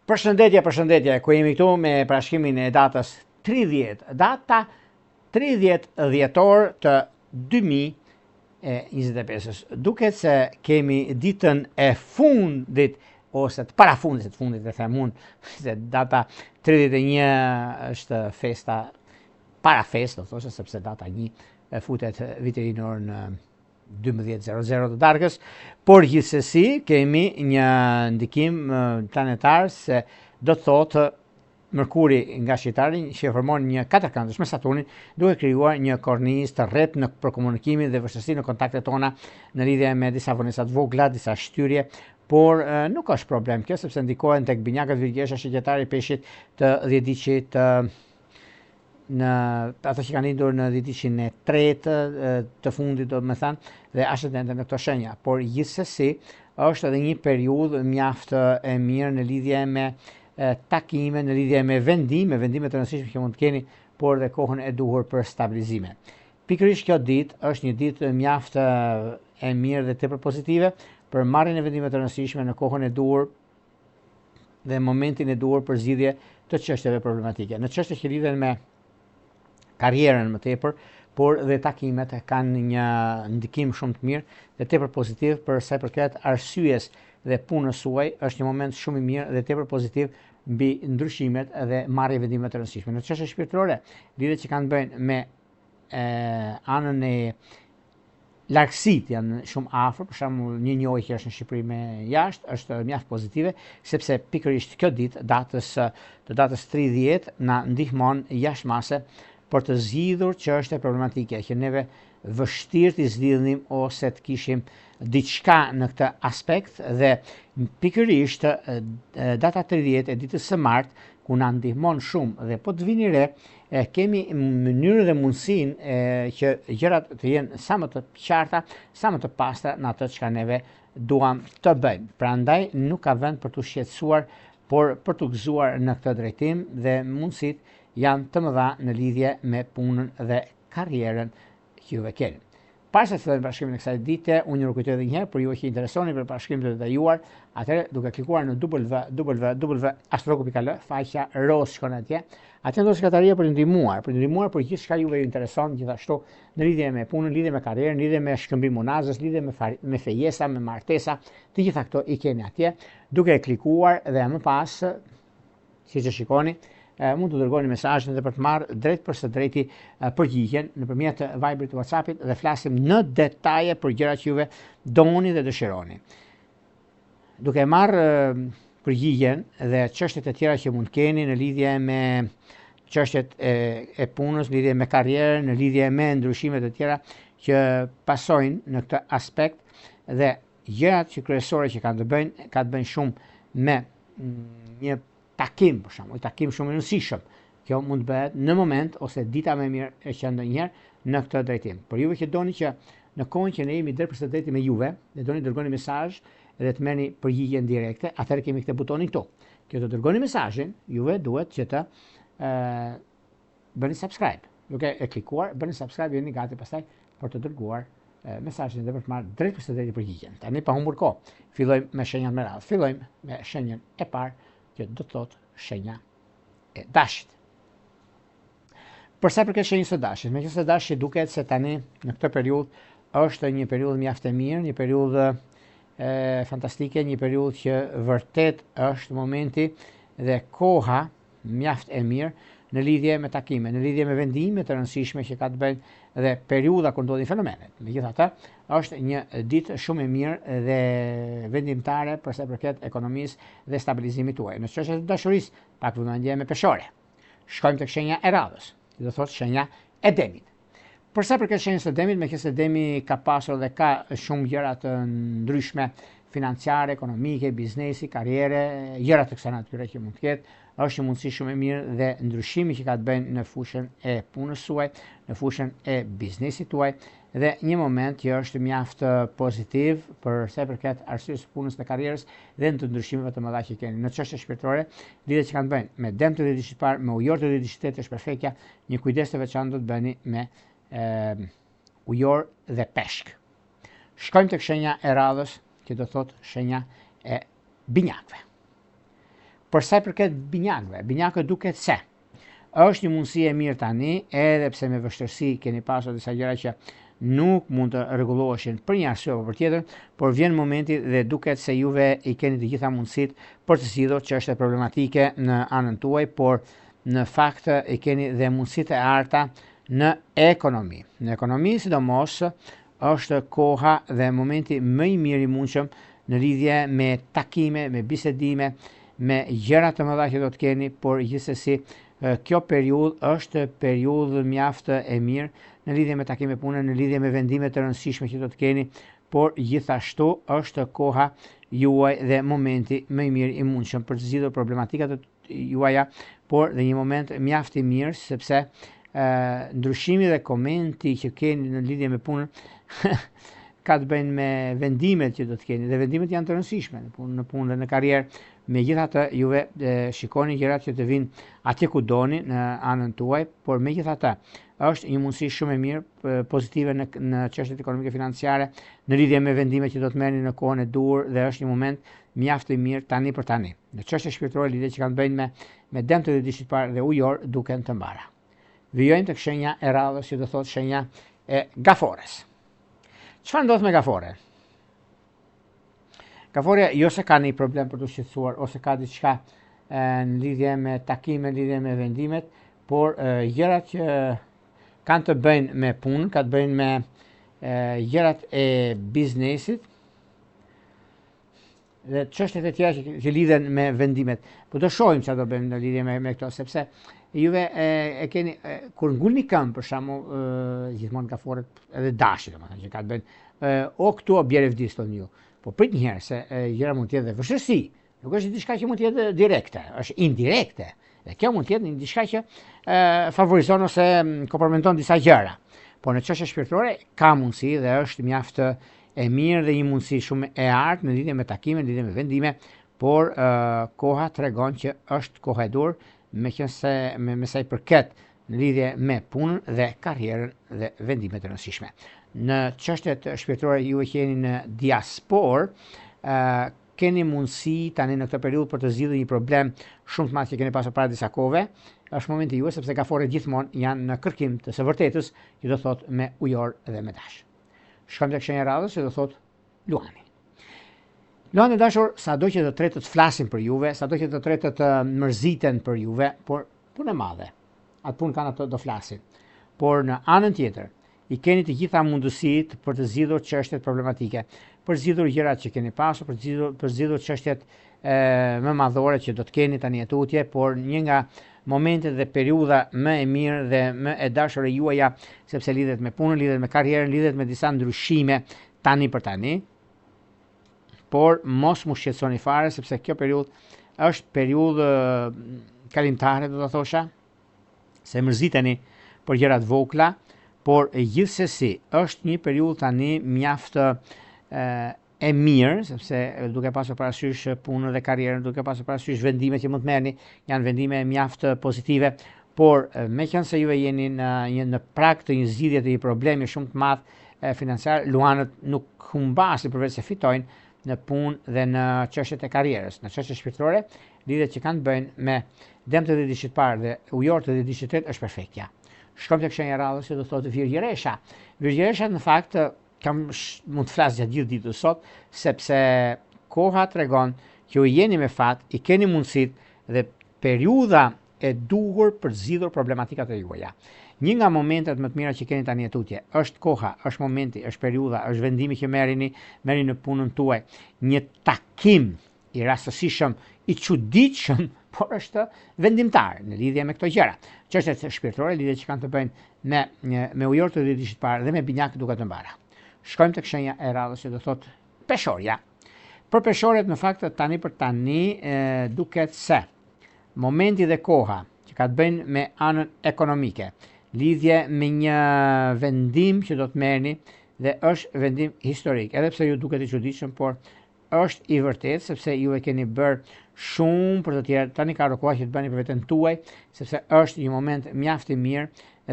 Përshëndetje, ku jemi këtu me parashkrimin e datës 30, data 30 dhjetor të 2025. Duket se kemi ditën e fundit, ose të parafundit, të fundit dhe them unë, se data 31 është festa, para fest, do thoshe, sepse data 1 futet viterinor në 12:00 të darkës, por gjithsesi kemi një ndikim planetar se do të thotë Mërkuri nga Shqiptari që formon një katërkëndësh me Saturnin, duke krijuar një kornizë të rrethë për komunikimin dhe vështirësi në kontaktet tona në lidhje me disa vonesa të vogla, disa shtyrje, por nuk është problem kjo sepse ndikohen tek binjakët Virgjesha, shigjetari Peshqit të dhjetëdiqit, në ato që kanë lindur në dhjetëdiqin e tretë të fundit, do të thënë, dhe ascendente në këto shenja, por gjithsesi është edhe një periudhë mjaft e mirë në lidhje me takime, në lidhje me vendime të rëndësishme që mund të keni, por dhe kohën e duhur për stabilizime. Pikërisht kjo ditë është një ditë mjaft e mirë dhe tepër pozitive për marrjen e vendime të rëndësishme në kohën e duhur dhe momentin e duhur për zgjidhje të çështjeve problematike. Në çështje që lidhen me karrierën më tepër, por dhe takimet kanë një ndikim shumë të mirë dhe tepër pozitiv për sa i përket arsyes dhe punës suaj. Është një moment shumë i mirë dhe tepër pozitiv mbi ndryshimet dhe marrje vendime të rëndësishme. Në çështje shpirtërore, lidhjet që kanë bëjnë me anën e largësit janë shumë afër, për shembull një njohje që është në Shqipëri me jashtë është mjaft pozitive, sepse pikërisht kjo ditë, të datës 30, na ndihmon jashtëmase për të zgjidhur çështje problematike që neve vështirë të zgjidhnim ose të kishim diçka në këtë aspekt, dhe pikërisht data 30 e ditës së martë, ku na ndihmon shumë dhe po të vini re, kemi mënyrë dhe mundësinë që gjërat të jenë sa më të qarta, sa më të pastra në atë çka neve duam të bëjmë. Prandaj nuk ka vend për të shqetësuar, por për të gëzuar në këtë drejtim, dhe mundësitë janë të mëdha në lidhje me punën dhe karrierën që juve keni. Para se të fillojmë parashkrimin e kësaj dite, unë ju kujtoj edhe një herë për ju që interesoni për parashkrimet e detajuar, atëherë duke klikuar në www.astrologu.al, faqja ros shkon atje. Atje do sekretaria për të ndihmuar për gjithçka juve ju intereson, gjithashtu në lidhje me punën, lidhje me karrierën, lidhje me shkëmbim munazës, lidhje me fejesa, me martesa, të gjitha këto i keni atje, duke klikuar dhe më pas, siç e shikoni, mund të dërgoni mesazhin dhe për të marrë drejt për së drejti përgjigjen nëpërmjet Viberit, WhatsAppit, dhe flasim në detaje për gjërat që juve doni dhe dëshironi. Duke marrë përgjigjen dhe çështjet e tjera që mund keni në lidhje me çështjet e punës, në lidhje me karrierën, në lidhje me ndryshimet e tjera që pasojnë në këtë aspekt, dhe gjërat që kryesore që kanë të bëjnë shumë me një takim, për shembull, takim shumë i rëndësishëm. Kjo mund të bëhet në moment ose dita më mirë e që ndonjëherë në këtë drejtim. Por juve që doni që në kohën që ne jemi drejt për së drejti me juve, dhe doni të dërgoni mesazh dhe të merrni përgjigjen direkte, atëherë kemi këtë butonin këtu. Kjo të dërgoni mesazhin, juve duhet që të bëni subscribe. Duke e klikuar, bëni subscribe, jeni gati pastaj për të dërguar mesazhin dhe për të marrë drejt për së drejti përgjigjen. Tani pa humbur kohë, fillojmë me shenjat me radhë. Fillojmë me shenjën e parë, që do të thotë shenja e dashit. Për sa i përket shenjës së dashit, meqenëse dashi duket se tani në këtë periudhë është një periudhë mjaft e mirë, një periudhë fantastike, një periudhë që vërtet është momenti dhe koha mjaft e mirë në lidhje me takime, në lidhje me vendime të rëndësishme që ka të bëjnë dhe periudha kur ndodhin fenomenet. Megjithatë, është një ditë shumë e mirë dhe vendimtare për sa i përket ekonomisë dhe stabilizimit tuaj. Në çështjet e dashurisë, pak vëmendje me peshore. Shkojmë tek shenja e radhës, që do thotë shenja e demit. Për sa i përket shenjës së demit, meqenëse demi ka pasur dhe ka shumë gjëra të ndryshme financiare, ekonomike, biznesi, karriere, gjëra të kësaj natyre që mund të ketë, është një mundësi shumë e mirë dhe ndryshimi që ka të bëjnë në fushën e punës suaj, në fushën e biznesit tuaj, dhe një moment që është mjaft pozitiv për sa i përket arsyes së punës dhe karrierës dhe në të ndryshimeve të mëdha që keni. Në çështje shpirtërore, lidhjet që kanë të bëjnë me Dem të dhjetëdiqit parë, me Ujor të dhjetëdiqit tetë është perfektja, një kujdes të veçantë do të bëni me Ujor dhe Peshk. Shkojmë tek shenja e radhës, që do thotë shenja e binjakëve. Për sa i përket binjakëve duket se është një mundësi e mirë tani, edhe pse me vështirësi keni pasur disa gjëra që nuk mund të rregulloheshin për një arsye apo për tjetër, por vjen momenti dhe duket se juve i keni të gjitha mundësitë për të zgjidhur çështje problematike në anën tuaj, por në fakt i keni dhe mundësitë e arta në ekonomi. Në ekonomi sidomos është koha dhe momenti më i mirë i mundshëm në lidhje me takime, me bisedime, me gjëra të mëdha që do të keni, por gjithsesi kjo periudhë është periudhë mjaft e mirë në lidhje me takime pune, në lidhje me vendime të rëndësishme që do të keni, por gjithashtu është koha juaj dhe momenti më i mirë i mundshëm për të zgjidhur problematikat juaja, por dhe një moment mjaft i mirë sepse ndryshimi dhe komenti që keni në lidhje me punën ka të bëjnë me vendimet që do të keni, dhe vendimet janë të rëndësishme në punë dhe në karrierë. Megjithatë juve shikoni gjërat që të vinë atje ku doni në anën tuaj, por megjithatë është një mundësi shumë e mirë pozitive në çështjet ekonomike financiare në lidhje me vendimet që do të merrni në kohën e duhur, dhe është një moment mjaft i mirë tani për tani. Në çështje shpirtërore, lidhje që kanë të bëjnë me dëm të ditëshit parë dhe ujor duken të mbara. Vijojmë tek shenja e radhës, që do thotë shenja e gafores. Çfarë ndodh me gaforen? Gaforia jo se ka një problem për të shqetësuar ose ka diçka në lidhje me takime, në lidhje me vendimet, por gjërat që kanë të bëjnë me punën, kanë të bëjnë me gjërat e biznesit dhe çështjet e tjera që lidhen me vendimet. Po do shohim çfarë do bëjmë në lidhje me këto, sepse juve e keni kur ngulni këmbë për shembull, gjithmonë gaforet edhe dashi, domethënë që ka të bëjnë o këtu o bjerë vdis tonë ju. Po prit një herë se gjëra mund të jetë dhe vështirësi, nuk është diçka që mund të jetë direkte, është indirekte. Dhe kjo mund të jetë diçka që favorizon ose komprometon disa gjëra. Por në çështje shpirtërore ka mundësi dhe është mjaft e mirë dhe një mundësi shumë e artë në lidhje me takime, në lidhje me vendime, por koha tregon që është koha e dur, meqense me sa i përket në lidhje me punën dhe karrierën dhe vendimet e rëndësishme. Në çështjet shpirtërore ju e keni në diaspor, keni mundësi tani në këtë periudhë për të zgjidhur një problem shumë të madh që keni pasur para disa kohëve. Është momenti juaj sepse gaforet gjithmonë janë në kërkim të së vërtetës, që do thotë me ujor dhe me dash. Shkojmë tek shenja e radhës, që do thotë luani. Luani dashur, sado që të tretët flasin për juve, sado që të tretët mërziten për juve, por punë e madhe. Atë punë kanë ato do flasin. Por në anën tjetër, i keni të gjitha mundësitë për të zgjidhur çështjet problematike, për zgjidhur gjërat që keni pasur, për zgjidhur çështjet më madhore që do të keni tani tutje, por një nga momentet dhe periudha më e mirë dhe më e dashur e juaja, sepse lidhet me punën, lidhet me karrierën, lidhet me disa ndryshime tani për tani. Por mos mu shqetësoni fare, sepse kjo periudhë është periudhë kalimtare, do të thosha, se mërziteni për gjërat vogla, por gjithsesi është një periudhë tani mjaft e mirë, sepse duke pasur parasysh punën dhe karrierën, duke pasur parasysh vendimet që mund të merrni, janë vendime mjaft pozitive, por meqense juve jeni në prag të një zgjidhje të një problemi shumë të madh financiar, luanët nuk humbasin përveç se fitojnë në punë dhe në çështjet e karrierës. Në çështjet shpirtërore, lidhjet që kanë të bëjnë me dëm të ditëshit parë dhe ujor të ditëshit tretë është perfektja. Shkojmë tek shenja e radhës, që do thotë Virgjëresha. Virgjëresha në fakt mund të flas gjatë gjithë ditës sot, sepse koha tregon që ju jeni me fat, i keni mundësitë dhe periudha e duhur për të zgjidhur problematikat e juaja. Një nga momentet më të mira që keni tani tutje është koha, është momenti, është periudha, është vendimi që merrni në punën tuaj. Një takim i rastësishëm, i çuditshëm, por është vendimtar në lidhje me këto gjëra. Çështjet shpirtërore, lidhjet që kanë të bëjnë me ujor të ditëshit parë dhe me binjak duke të mbara. Shkojmë tek shenja e radhës, që do thotë peshorja. Për peshorët në fakt tani për tani duket se momenti dhe koha që ka të bëjnë me anën ekonomike, lidhje me një vendim që do të merrni dhe është vendim historik, edhe pse ju duket i çuditshëm, por është i vërtet, sepse ju e keni bërë shumë për të tjerë. Tani ka koha që të bëni për veten tuaj, sepse është një moment mjaft i mirë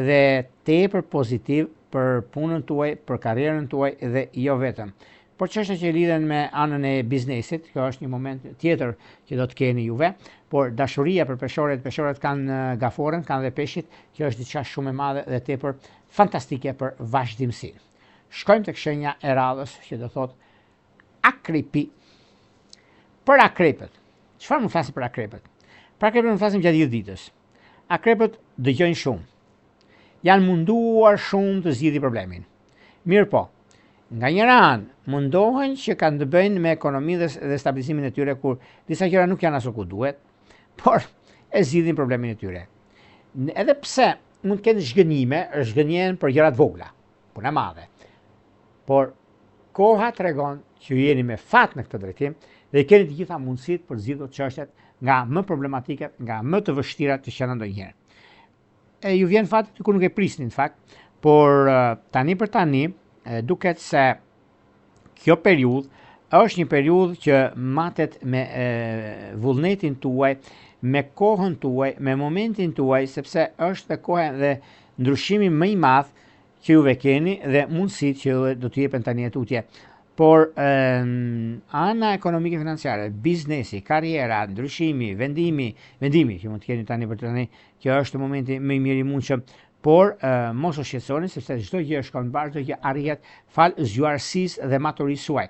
dhe tepër pozitiv për punën tuaj, për karrierën tuaj dhe jo vetëm. por çështjet që lidhen me anën e biznesit, kjo është një moment tjetër që do të keni juve, por dashuria për peshorët kanë gaforën, kanë dhe peshqit, kjo është diçka shumë e madhe dhe tepër fantastike për vazhdimsinë. Shkojmë tek shenja e radhës që do thotë akripi. Për akrepët, çfarë më flasim për akrepët? Për akrepët më flasim gjatë gjithë ditës. Akrepët dëgjojnë shumë. Janë munduar shumë të zgjidhin problemin. Mirë po, nga njëra anë mundohen që kanë të bëjnë me ekonominë dhe stabilizimin e tyre kur disa gjëra nuk janë ashtu ku duhet, por e zgjidhin problemin e tyre. Edhe pse mund të kenë zhgënjen për gjërat vogla, puna madhe. Por koha tregon që ju jeni me fat në këtë drejtim dhe keni të gjitha mundësitë për zgjidhur çështjet nga më problematike, nga më të vështira që janë ndonjëherë. E ju vjen fati kur nuk e prisni në fakt, por tani për tani duket se kjo periudhë është një periudhë që matet me vullnetin tuaj, me kohën tuaj, me momentin tuaj, sepse është dhe koha dhe ndryshimi më i madh që juve keni dhe mundësitë që do t'ju jepen tani e tutje. Por ana ekonomike financiare, biznesi, karriera, ndryshimi, vendimi që mund të keni tani për tani, që është momenti më i mirë i mundshëm, por mos u shqetësoni sepse çdo gjë shkon mbar, çdo gjë arrihet fal zgjuarsisë dhe maturisë suaj.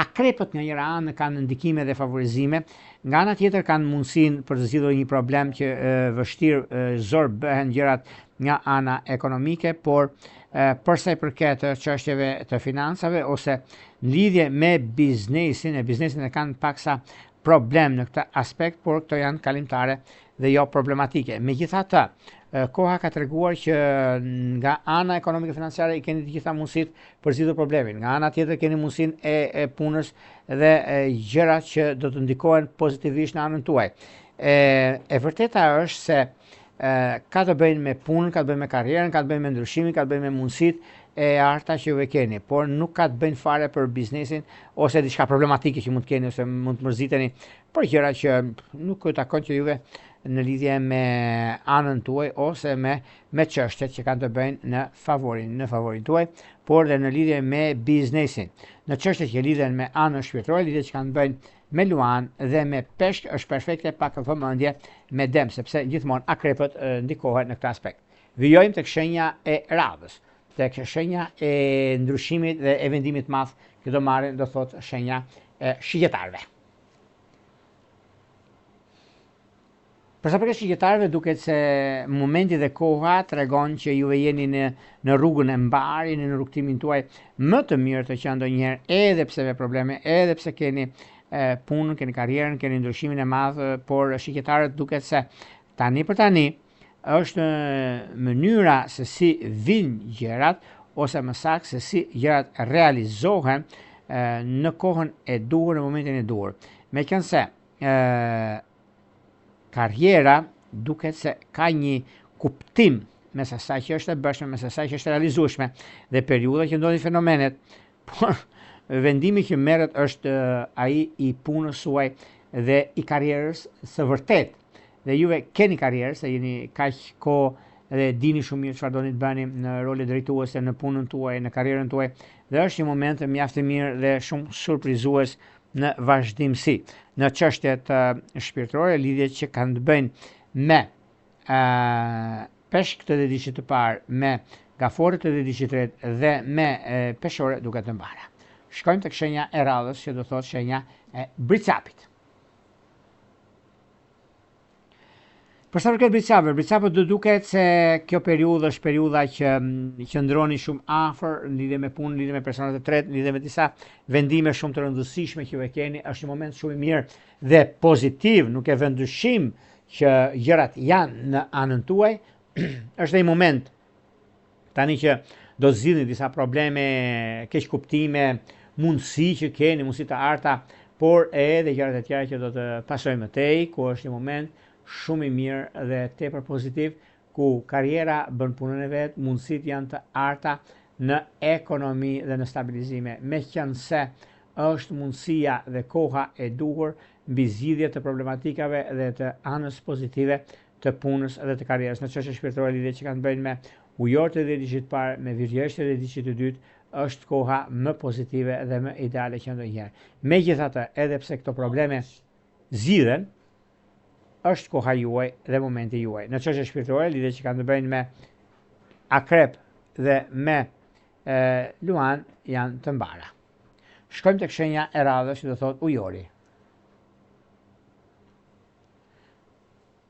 Akrepët nga njëra anë kanë ndikime dhe favorizime, nga ana tjetër kanë mundësinë për të zgjidhur një problem që vështirë zor bëhen gjërat nga ana ekonomike, por për sa i përket çështjeve të financave ose në lidhje me biznesin e kanë paksa problem në këtë aspekt, por këto janë kalimtare dhe jo problematike. Megjithatë, koha ka treguar që nga ana ekonomike financiare i keni të gjitha mundësitë për zgjidhur problemin. Nga ana tjetër keni mundësinë e punës dhe gjërat që do të ndikohen pozitivisht në anën tuaj. E vërteta është se ka të bëjnë me punën, ka të bëjnë me karrierën, ka të bëjnë me ndryshimin, ka të bëjnë me mundësitë e arta që juve keni, por nuk ka të bëjnë fare për biznesin ose diçka problematike që mund të keni ose mund të mërziteni për gjëra që nuk ju takon që juve në lidhje me anën tuaj ose me çështjet që kanë të bëjnë në favorin tuaj, por dhe në lidhje me biznesin. Në çështjet që lidhen me anën shpirtërore, lidhjet që kanë të bëjnë me luan dhe me peshk është perfekte pak vëmendje me dem, sepse gjithmonë akrepët ndikohen në këtë aspekt. Vijojmë tek shenja e radhës, tek shenja e ndryshimit dhe e vendimit madh që do marrin, do thotë shenja e shigjetarëve. Për sa përket shigjetarëve, duket se momenti dhe koha tregon që juve jeni në rrugën e mbar, jeni në rrugtimin tuaj më të mirë të qenë ndonjëherë, edhe pse me probleme, edhe pse keni punën, keni karrierën, keni ndryshimin e madh, por shigjetarët duket se tani për tani është mënyra se si vinë gjërat, ose më saktë se si gjërat realizohen në kohën e duhur, në momentin e duhur. Meqense karriera duket se ka një kuptim mes asaj që është e bërshme, mes asaj që është realizueshme dhe periudha që ndodhin fenomenet, por vendimi që merret është ai i punës suaj dhe i karrierës së vërtet. Dhe juve keni karrierë, se jeni kaq kohë dhe dini shumë mirë çfarë doni të bëni në role drejtuese në punën tuaj, në karrierën tuaj, dhe është një moment mjaft i mirë dhe shumë surprizues në vazhdimsi. Në çështjet shpirtërore, lidhjet që kanë të bëjnë me peshkët e dedicit të parë, me gaforët e dedicit të tretë dhe me peshore duket të mbara. Shkojmë tek shenja e radhës, që do thotë shenja e bricapit. Për sa përket bricapët do duket se kjo periudhë është periudha që qëndroni shumë afër në lidhje me punën, në lidhje me personat e tretë, në lidhje me disa vendime shumë të rëndësishme që ju e keni, është një moment shumë i mirë dhe pozitiv, nuk e vën dyshim që gjërat janë në anën tuaj. Është një moment tani që do të zgjidhni disa probleme, keq kuptime, mundësi që keni, mundësi të arta, por edhe gjërat e tjera që do të pasojmë më tej, ku është një moment shumë i mirë dhe tepër pozitiv, ku karriera bën punën e vet, mundësitë janë të arta në ekonomi dhe në stabilizime, meqense është mundësia dhe koha e duhur mbi zgjidhje të problematikave dhe të anës pozitive të punës dhe të karrierës. Në çështje shpirtërore, lidhje që kanë bëjnë me ujorët e dedicit të parë, me virgjeshtë e dedicit të dytë, është koha më pozitive dhe më ideale që ndonjëherë. Megjithatë, edhe pse këto probleme zgjidhen, është koha juaj dhe momenti juaj. Në çështje shpirtërore, lidhje që kanë të bëjnë me akrep dhe me luan janë të mbara. Shkojmë tek shenja e radhës që do thotë ujori.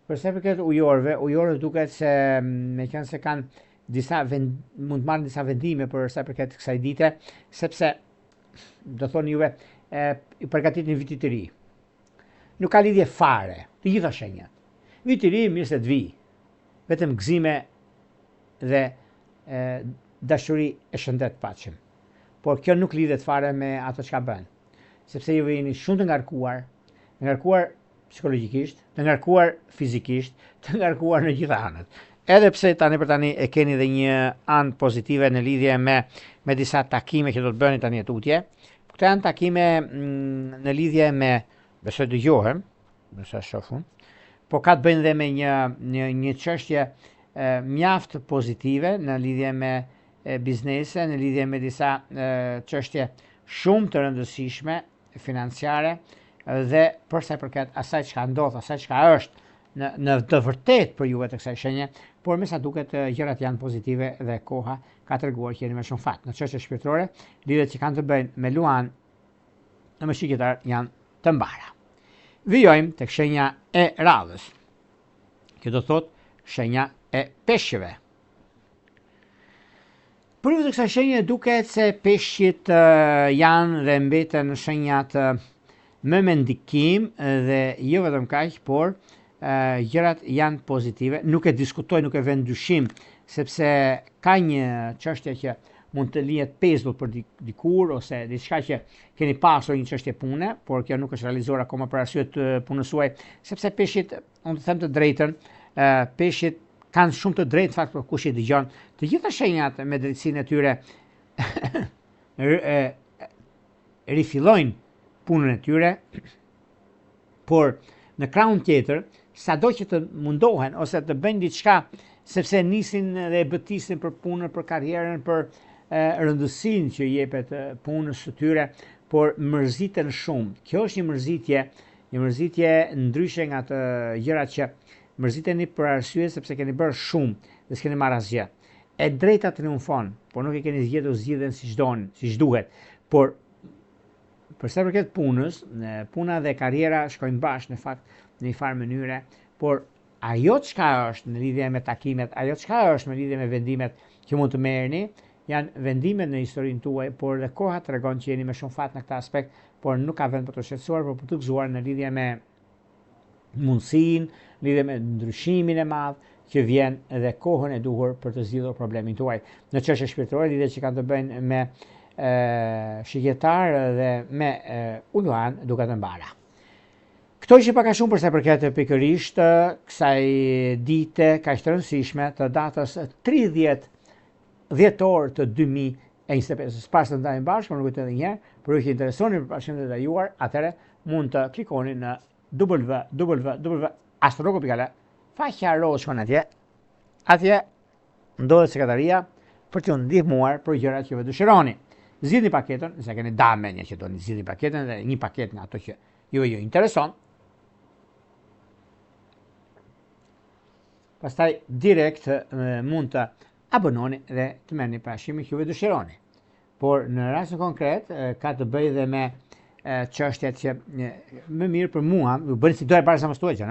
Përsa përket ujorët duket se meqenëse se kanë mund të marrin disa vendime për sa përket kësaj dite, sepse do thonë juve i përgatitin vitit të ri. Nuk ka lidhje fare, të gjitha shenjat. Viti i ri mirë se të vi, vetëm gëzime dhe dashuri e shëndet paqëm. Por kjo nuk lidhet fare me ato çka bën, sepse ju jeni shumë të ngarkuar psikologjikisht, të ngarkuar fizikisht, të ngarkuar në gjitha anët. Edhe pse tani për tani e keni dhe një anë pozitive në lidhje me disa takime që do të bëni tani tutje. Këto janë takime në lidhje me, besoj dëgjohem, nëse shohun, po ka të bëjnë dhe me një çështje mjaft pozitive në lidhje me biznese, në lidhje me disa çështje shumë të rëndësishme financiare dhe për sa i përket asaj çka ndodh, asaj çka është në të vërtet për juve të kësaj shenje, por me sa duket gjërat janë pozitive dhe koha ka treguar që jeni me shumë fat. Në çështje shpirtërore, lidhjet që kanë të bëjnë me luan në mëshiqetar janë të mbara. Vijojmë tek shenja e radhës, që do thotë shenja e peshqeve. Për të kësaj shenje duket se peshqit janë dhe mbeten shenjat më me ndikim dhe jo vetëm kaq, por gjërat janë pozitive. Nuk e diskutoj, nuk e vend dyshim, sepse ka një çështje që mund të lihet pezull për dikur ose diçka që keni pasur një çështje pune, por kjo nuk është realizuar akoma për arsye të punës suaj, sepse peshqit, unë të them të drejtën, peshqit kanë shumë të drejtë fakt për kush i dëgjon. Të gjitha shenjat me drejtsinë e tyre rifillojnë punën e tyre, por në krahun tjetër, sado që të mundohen ose të bëjnë diçka sepse nisin dhe betisin për punën, për karrierën, për rëndësinë që jepet punës së tyre, por mërziten shumë. Kjo është një mërzitje ndryshe nga të gjërat që mërziteni për arsye sepse keni bërë shumë dhe s'keni marrë asgjë. E drejta triumfon, por nuk e keni zgjedhur zgjidhjen siç doni, siç duhet. Por për sa përket punës, puna dhe karriera shkojnë bashkë në fakt në një farë mënyre, por ajo çka është në lidhje me takimet, ajo çka është në lidhje me vendimet që mund të merrni, janë vendimet në historinë tuaj, por dhe koha tregon që jeni me shumë fat në këtë aspekt, por nuk ka vend për të shqetësuar, por për të gëzuar në lidhje me mundësinë, lidhje me ndryshimin e madh që vjen dhe kohën e duhur për të zgjidhur problemin tuaj. Në çështje shpirtërore, lidhje që kanë të bëjnë me shigjetar dhe me uluan duket të mbara. Këto ishin pak a shumë për sa përket pikërisht kësaj dite kaq të rëndësishme të datës 30 dhjetor të 2025. Pas të ndajmë bashkë, më nuk të edhe njerë, për ju që interesoni për pashim dhe dajuar, atëre mund të klikoni në www.astrologo.al, faqja rrogë shkon atje ndodhet sekretaria për t'ju ndihmuar për gjërat që vë dëshironi. Zgjidhni paketën, nëse keni dame një që doni zgjidhni paketën dhe një paketë nga ato që ju intereson. Pastaj direkt mund të abononi dhe të merrni parashimin që ju dëshironi. Por në rastin konkret ka të bëjë dhe me çështjet që më mirë për mua, ju bëni si doja para sa mos tuaj që,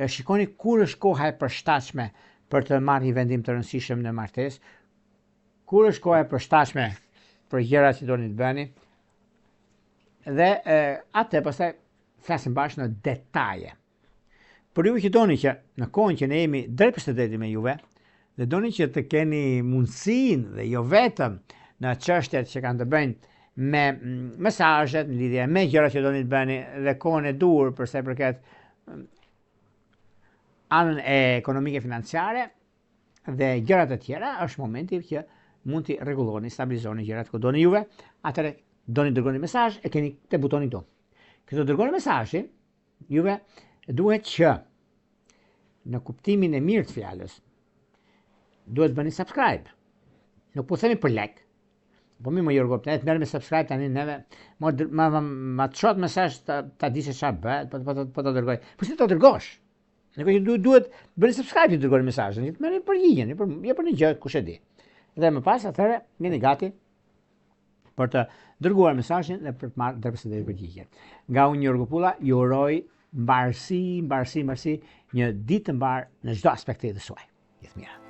shikoni kur është koha e përshtatshme për të marrë një vendim të rëndësishëm në martesë, kur është koha e përshtatshme për gjërat që doni të bëni, dhe atë pastaj flasim bashkë në detaje. Por ju që doni që në kohën që ne jemi drejt për së me juve, dhe doni që të keni mundësinë dhe jo vetëm në çështjet që kanë të bëjnë me mesazhet në lidhje me gjërat që doni të bëni dhe kohën e dur për sa i përket anën e ekonomike financiare dhe gjërat e tjera, është momenti që mund t'i rregulloni, stabilizoni gjërat ku doni juve, atëherë doni dërgoni mesazh e keni te butoni këtu. Këto dërgoni mesazhin, juve duhet që në kuptimin e mirë të fjalës duhet bëni subscribe. Nuk po themi për like, Po mi më Jorgo, ne të merrem me subscribe tani neve. Ma të shot mesazh ta di se çfarë bëhet, po ta dërgoj. Po si ta dërgosh? Ne duhet bëni subscribe të dërgoni mesazhin, të merrni përgjigjen, jo për një gjë, kush e di. Dhe më pas atëherë jeni gati për të dërguar mesazhin dhe për të marrë dhe përgjigjen. Nga unë Jorgo Pulla, ju uroj mbarësi, një ditë të mbarë në çdo aspekt të jetës suaj. Gjithë mira.